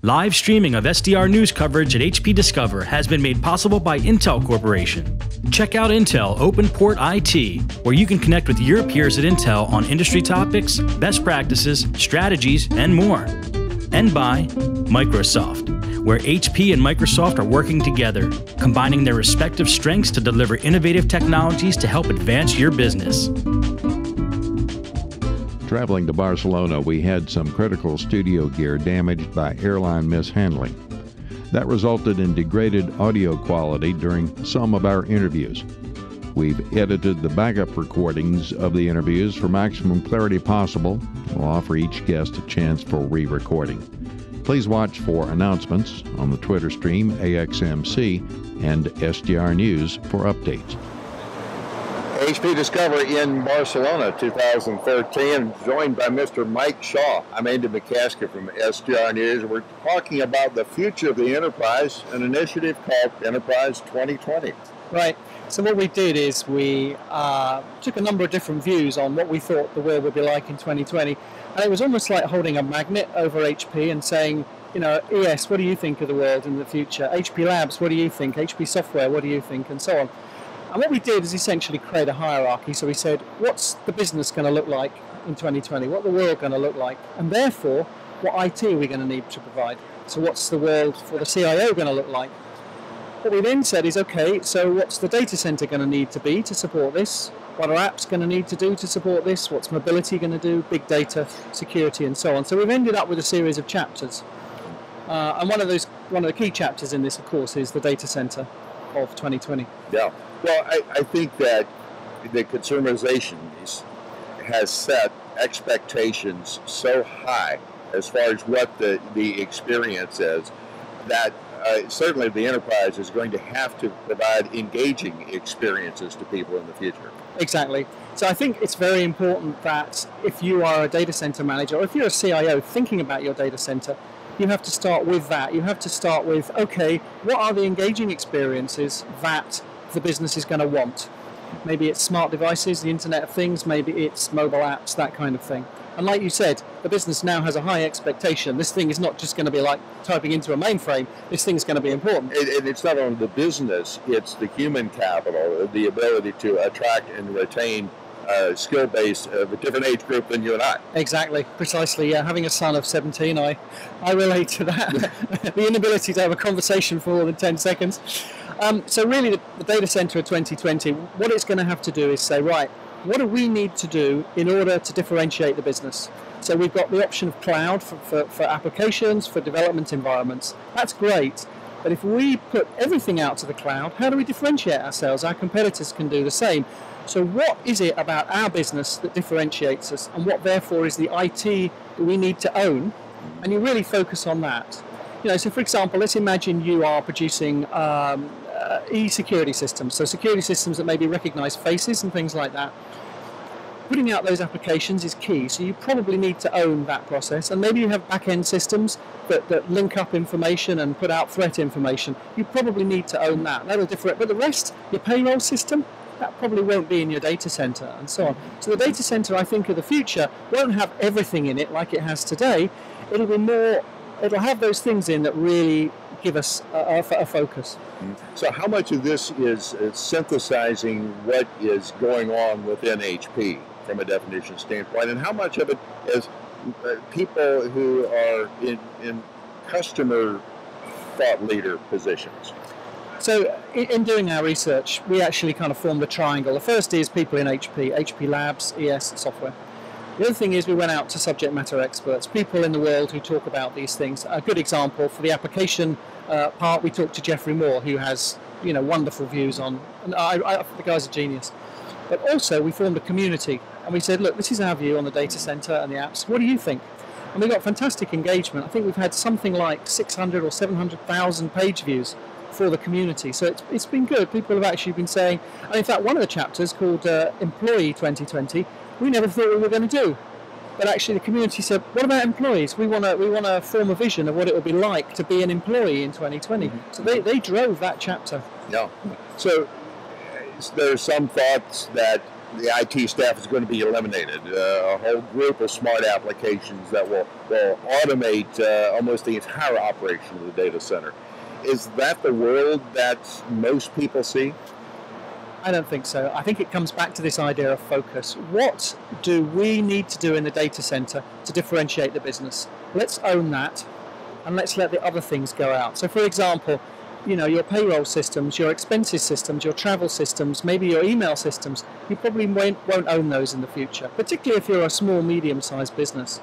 Live streaming of SDR news coverage at HP Discover has been made possible by Intel Corporation. Check out Intel OpenPort IT, where you can connect with your peers at Intel on industry topics, best practices, strategies, and more. And by Microsoft, where HP and Microsoft are working together, combining their respective strengths to deliver innovative technologies to help advance your business. Traveling to Barcelona, we had some critical studio gear damaged by airline mishandling. That resulted in degraded audio quality during some of our interviews. We've edited the backup recordings of the interviews for maximum clarity possible. We'll offer each guest a chance for re-recording. Please watch for announcements on the Twitter stream, AXMC, and SDR News for updates. HP Discover in Barcelona 2013, joined by Mr. Mike Shaw. I'm Andy McCaskill from SDR News. We're talking about the future of the enterprise, an initiative called Enterprise 2020. Right. So what we did is we took a number of different views on what we thought the world would be like in 2020. And it was almost like holding a magnet over HP and saying, you know, ES, what do you think of the world in the future? HP Labs, what do you think? HP Software, what do you think? And so on. And what we did is essentially create a hierarchy. So we said, what's the business going to look like in 2020? What the world going to look like? And therefore, what IT are we going to need to provide? So what's the world for the CIO going to look like? What we then said is, okay, so what's the data center going to need to be to support this? What are apps going to need to do to support this? What's mobility going to do? Big data, security, and so on. So we've ended up with a series of chapters. And one of the key chapters in this, of course, is the data center of 2020. Yeah. Well, I think that the consumerization has set expectations so high as far as what the experience is that certainly the enterprise is going to have to provide engaging experiences to people in the future. Exactly. So I think it's very important that if you are a data center manager or if you're a CIO thinking about your data center, you have to start with that. You have to start with, okay, what are the engaging experiences that the business is going to want? Maybe it's smart devices, the Internet of Things, maybe it's mobile apps, that kind of thing. And like you said, the business now has a high expectation. This thing is not just going to be like typing into a mainframe. This thing's going to be important. And it's not only the business, it's the human capital, the ability to attract and retain skill base of a different age group than you and I. Exactly, precisely. Yeah, having a son of 17, I relate to that. The inability to have a conversation for more than 10 seconds. So really, the data center of 2020, what it's going to have to do is say, right, what do we need to do in order to differentiate the business? So we've got the option of cloud for applications, for development environments. That's great. But if we put everything out to the cloud, how do we differentiate ourselves? Our competitors can do the same. So what is it about our business that differentiates us, and what therefore is the IT that we need to own? And you really focus on that. You know, so for example, let's imagine you are producing e-security systems, so security systems that maybe recognize faces and things like that. Putting out those applications is key, so you probably need to own that process, and maybe you have back-end systems that link up information and put out threat information. You probably need to own that. That'll differ. But the rest, your payroll system, that probably won't be in your data center, and so on. So the data center, I think, of the future won't have everything in it like it has today. It'll be more, it'll have those things in that really give us a focus. So how much of this is synthesizing what is going on within HP from a definition standpoint, and how much of it is people who are in customer thought leader positions? So in doing our research, we actually kind of formed a triangle. The first is people in HP Labs, ES, software. The other thing is we went out to subject matter experts, people in the world who talk about these things. A good example for the application part, we talked to Jeffrey Moore, who has, you know, wonderful views on. And the guy's a genius. But also we formed a community, and we said, look, this is our view on the data center and the apps. What do you think? And we got fantastic engagement. I think we've had something like 600 or 700,000 page views for the community. So it's been good. People have actually been saying, and in fact one of the chapters called Employee 2020, we never thought we were going to do. But actually the community said, what about employees? We want to form a vision of what it would be like to be an employee in 2020. Mm-hmm. So they drove that chapter. Yeah. So there are some thoughts that the IT staff is going to be eliminated. A whole group of smart applications that will automate almost the entire operation of the data center. Is that the world that most people see? I don't think so. I think it comes back to this idea of focus. What do we need to do in the data center to differentiate the business? Let's own that, and let's let the other things go out. So, for example, your payroll systems, your expenses systems, your travel systems, maybe your email systems, you probably won't own those in the future, particularly if you're a small, medium-sized business.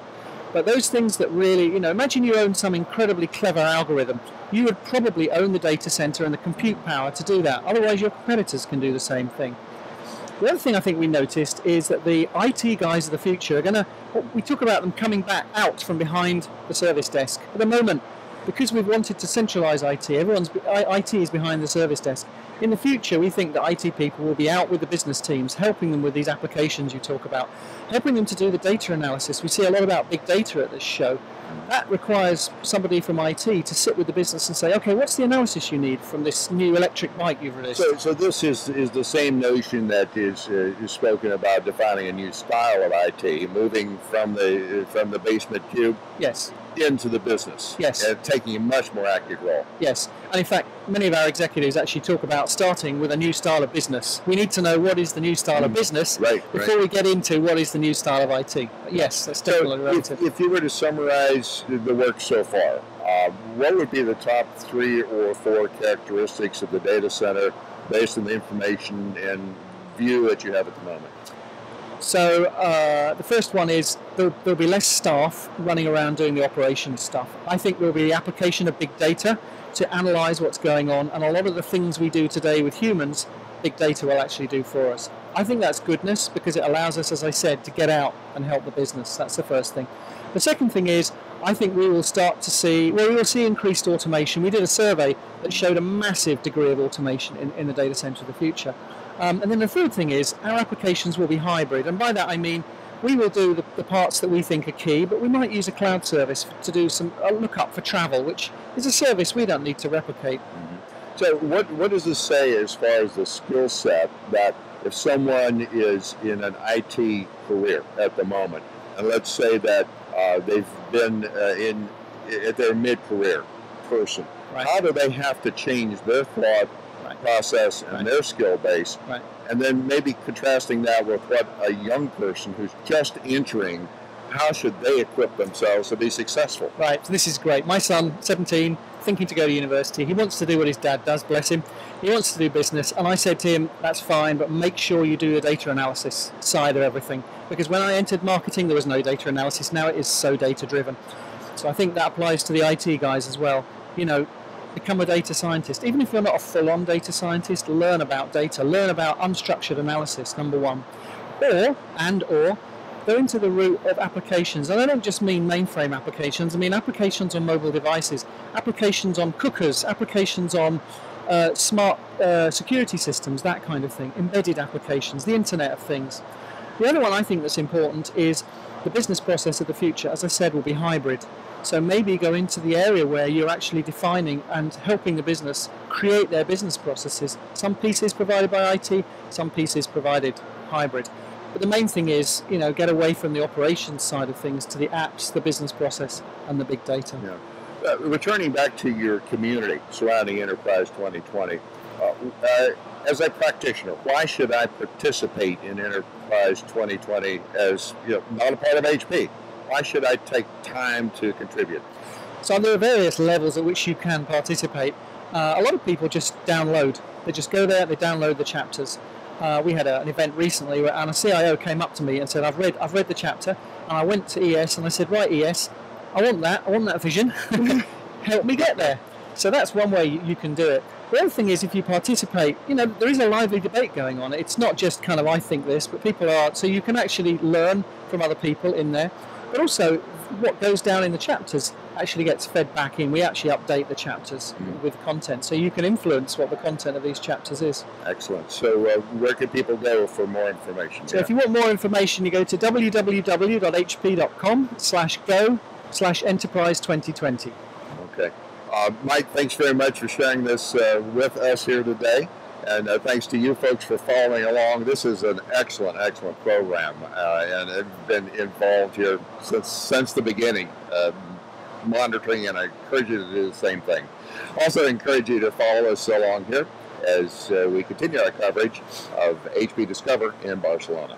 But those things that really, imagine you own some incredibly clever algorithm. You would probably own the data center and the compute power to do that. Otherwise, your competitors can do the same thing. The other thing I think we noticed is that the IT guys of the future are going to, we talk about them coming back out from behind the service desk. At the moment, because we've wanted to centralize IT, IT is behind the service desk. In the future, we think that IT people will be out with the business teams, helping them with these applications you talk about, helping them to do the data analysis. We see a lot about big data at this show. That requires somebody from IT to sit with the business and say, okay, what's the analysis you need from this new electric bike you've released? So this is the same notion that is spoken about defining a new style of IT, moving from the basement cube. Yes. Into the business. Yes. And taking a much more active role. Yes. And in fact, many of our executives actually talk about starting with a new style of business. We need to know what is the new style of business before we get into what is the new style of IT. But yes, that's definitely relative. If you were to summarize the work so far, what would be the top 3 or 4 characteristics of the data center based on the information and view that you have at the moment? So the first one is there'll be less staff running around doing the operations stuff. I think there'll be the application of big data to analyze what's going on, and a lot of the things we do today with humans, big data will actually do for us. I think that's goodness because it allows us, as I said, to get out and help the business. That's the first thing. The second thing is I think we will start to see, we will see increased automation. We did a survey that showed a massive degree of automation in the data center of the future. And then the third thing is our applications will be hybrid, and by that I mean we will do the parts that we think are key, but we might use a cloud service to do some lookup for travel, which is a service we don't need to replicate. Mm-hmm. So what does this say as far as the skill set that if someone is in an IT career at the moment, and let's say that they've been at their mid-career person, how do they have to change their thought process and their skill base, and then maybe contrasting that with what a young person who's just entering, how should they equip themselves to be successful? Right, so this is great. My son, 17, thinking to go to university. He wants to do what his dad does, bless him. He wants to do business, and I said to him, that's fine, but make sure you do the data analysis side of everything, because when I entered marketing there was no data analysis. Now it is so data driven. So I think that applies to the IT guys as well. Become a data scientist. Even if you're not a full-on data scientist, learn about data, learn about unstructured analysis, number one. Or go into the root of applications. And I don't just mean mainframe applications, I mean applications on mobile devices, applications on cookers, applications on smart security systems, that kind of thing, embedded applications, the Internet of Things. The other one I think that's important is the business process of the future, as I said, will be hybrid. So maybe go into the area where you're actually defining and helping the business create their business processes. Some pieces provided by IT, some pieces provided hybrid. But the main thing is, get away from the operations side of things to the apps, the business process, and the big data. Yeah. Returning back to your community surrounding Enterprise 2020, as a practitioner, why should I participate in Enterprise 2020 as not a part of HP? Why should I take time to contribute? So there are various levels at which you can participate. A lot of people just download. They just go there, they download the chapters. We had an event recently where a CIO came up to me and said, I've read the chapter, and I went to ES and I said, right ES, I want that vision, help me get there. So that's one way you can do it. The other thing is if you participate, there is a lively debate going on. It's not just kind of I think this, but people are, so you can actually learn from other people in there. But also, what goes down in the chapters actually gets fed back in. We actually update the chapters with content, so you can influence what the content of these chapters is. Excellent. So where can people go for more information? So if you want more information, you go to www.hp.com/go/enterprise2020. Okay. Mike, thanks very much for sharing this with us here today. And thanks to you folks for following along. This is an excellent, excellent program, and I've been involved here since the beginning, monitoring, and I encourage you to do the same thing. Also encourage you to follow us along here as we continue our coverage of HP Discover in Barcelona.